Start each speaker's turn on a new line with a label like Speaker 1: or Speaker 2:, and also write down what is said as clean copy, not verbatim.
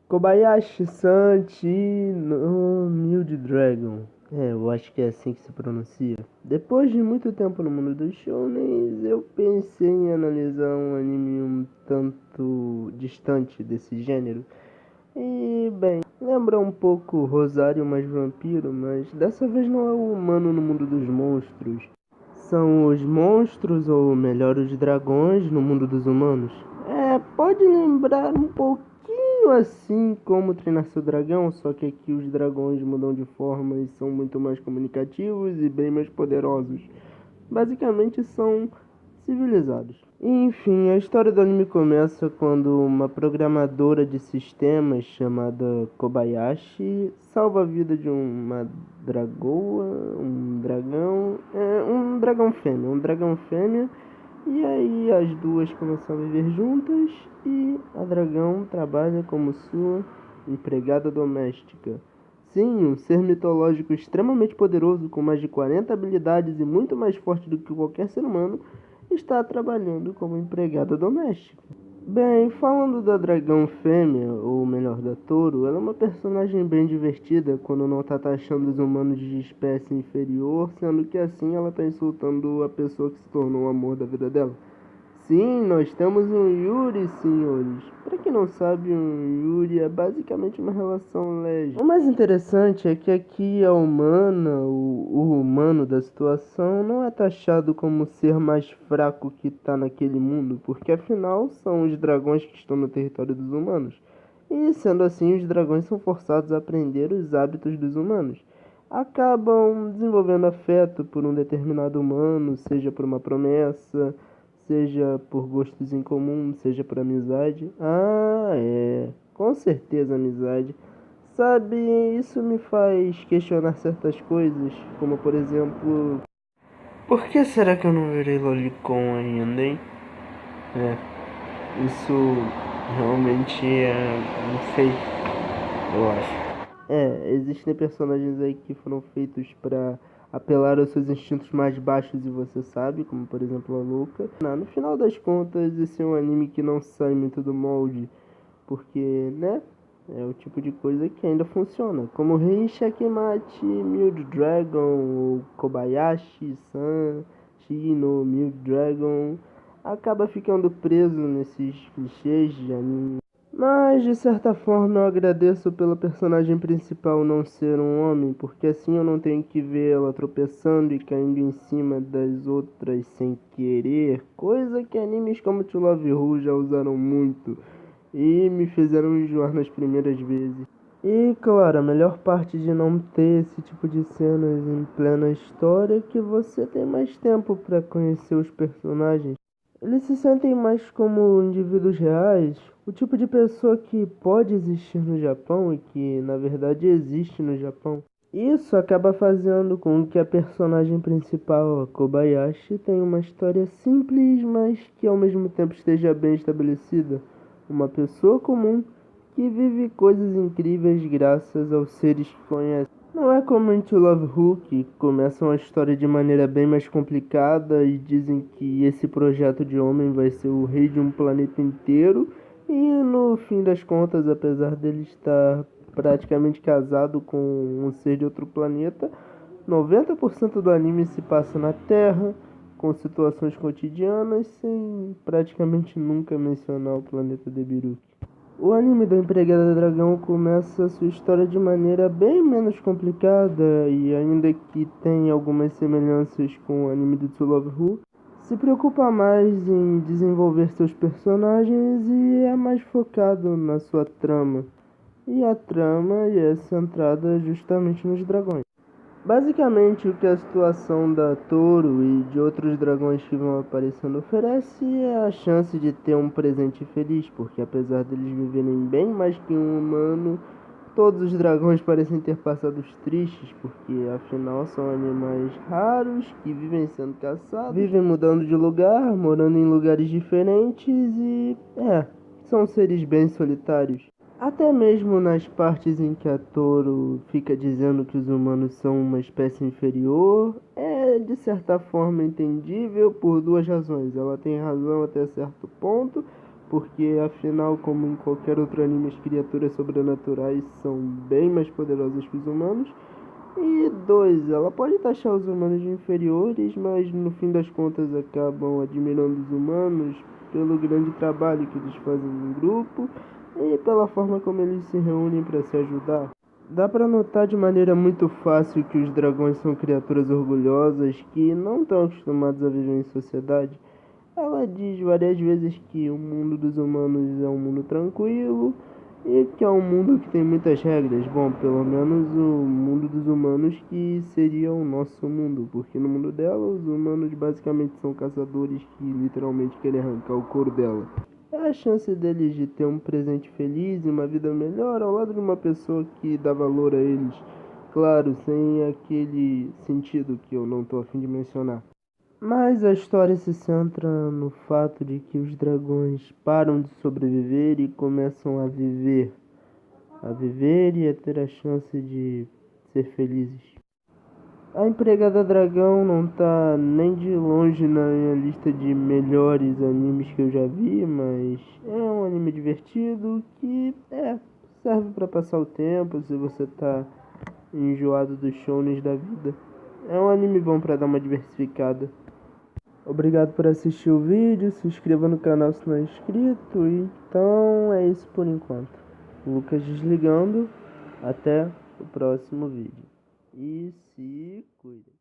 Speaker 1: Kobayashi-san no Mild Dragon. Eu acho que é assim que se pronuncia. Depois de muito tempo no mundo dos shounens, eu pensei em analisar um anime um tanto distante desse gênero. E, bem, lembra um pouco Rosário mais vampiro, mas dessa vez não é o humano no mundo dos monstros. São os monstros, ou melhor, os dragões no mundo dos humanos. Pode lembrar um pouquinho assim como Treinar Seu Dragão, só que aqui os dragões mudam de forma e são muito mais comunicativos e bem mais poderosos. Basicamente são civilizados. Enfim, a história do anime começa quando uma programadora de sistemas chamada Kobayashi salva a vida de uma dragoa, um dragão fêmea, e aí as duas começam a viver juntas e a dragão trabalha como sua empregada doméstica. Sim, um ser mitológico extremamente poderoso, com mais de 40 habilidades e muito mais forte do que qualquer ser humano, está trabalhando como empregada doméstica. Bem, falando da dragão fêmea, ou melhor, da touro, ela é uma personagem bem divertida quando não está taxando os humanos de espécie inferior, sendo que assim ela está insultando a pessoa que se tornou o amor da vida dela. Sim, nós temos um Yuri, senhores. Para quem não sabe, um Yuri é basicamente uma relação lésbica. O mais interessante é que aqui a humana, o humano da situação, não é taxado como o ser mais fraco que está naquele mundo, porque afinal são os dragões que estão no território dos humanos. E sendo assim, os dragões são forçados a aprender os hábitos dos humanos. Acabam desenvolvendo afeto por um determinado humano, seja por uma promessa, seja por gostos em comum, seja por amizade. Com certeza amizade. Sabe, isso me faz questionar certas coisas, como por exemplo, por que será que eu não virei lolicon ainda, hein? Isso realmente é um fake, eu acho. Existem personagens aí que foram feitos para apelar aos seus instintos mais baixos e você sabe, como por exemplo a Luca. No final das contas, esse é um anime que não sai muito do molde, porque, né, é o tipo de coisa que ainda funciona. Como Rei Shakemate, Mild Dragon, ou Kobayashi-san, Shino, Mild Dragon, acaba ficando preso nesses clichês de anime. Mas, de certa forma, eu agradeço pela personagem principal não ser um homem, porque assim eu não tenho que ver ela tropeçando e caindo em cima das outras sem querer, coisa que animes como To Love Ru já usaram muito e me fizeram enjoar nas primeiras vezes. E, claro, a melhor parte de não ter esse tipo de cenas em plena história é que você tem mais tempo para conhecer os personagens. Eles se sentem mais como indivíduos reais, o tipo de pessoa que pode existir no Japão e que na verdade existe no Japão. Isso acaba fazendo com que a personagem principal, a Kobayashi, tenha uma história simples, mas que ao mesmo tempo esteja bem estabelecida. Uma pessoa comum que vive coisas incríveis graças aos seres que conhece. Não é como em To Love Ru, que começam a história de maneira bem mais complicada e dizem que esse projeto de homem vai ser o rei de um planeta inteiro, e no fim das contas, apesar dele estar praticamente casado com um ser de outro planeta, 90% do anime se passa na Terra, com situações cotidianas, sem praticamente nunca mencionar o planeta Debiruki. O anime da Empregada Dragão começa sua história de maneira bem menos complicada e ainda que tenha algumas semelhanças com o anime do To Love Ru, se preocupa mais em desenvolver seus personagens e é mais focado na sua trama. E a trama é centrada justamente nos dragões. Basicamente, o que a situação da Touro e de outros dragões que vão aparecendo oferece é a chance de ter um presente feliz, porque apesar deles viverem bem mais que um humano, todos os dragões parecem ter passados tristes, porque afinal são animais raros que vivem sendo caçados, vivem mudando de lugar, morando em lugares diferentes e, são seres bem solitários. Até mesmo nas partes em que a Touro fica dizendo que os humanos são uma espécie inferior, é de certa forma entendível por duas razões. Ela tem razão até certo ponto, porque afinal, como em qualquer outro anime, as criaturas sobrenaturais são bem mais poderosas que os humanos. E dois, ela pode taxar os humanos de inferiores, mas no fim das contas acabam admirando os humanos pelo grande trabalho que eles fazem em grupo e pela forma como eles se reúnem para se ajudar. Dá para notar de maneira muito fácil que os dragões são criaturas orgulhosas que não estão acostumados a viver em sociedade. Ela diz várias vezes que o mundo dos humanos é um mundo tranquilo e que é um mundo que tem muitas regras. Bom, pelo menos o mundo dos humanos que seria o nosso mundo, porque no mundo dela os humanos basicamente são caçadores que literalmente querem arrancar o couro dela. É a chance deles de ter um presente feliz e uma vida melhor ao lado de uma pessoa que dá valor a eles. Claro, sem aquele sentido que eu não tô a fim de mencionar. Mas a história se centra no fato de que os dragões param de sobreviver e começam a viver e a ter a chance de ser felizes. A Empregada Dragão não tá nem de longe na minha lista de melhores animes que eu já vi, mas é um anime divertido que serve pra passar o tempo se você tá enjoado dos shounens da vida. É um anime bom pra dar uma diversificada. Obrigado por assistir o vídeo, se inscreva no canal se não é inscrito. Então é isso por enquanto. Lucas desligando, até o próximo vídeo. E se cuide.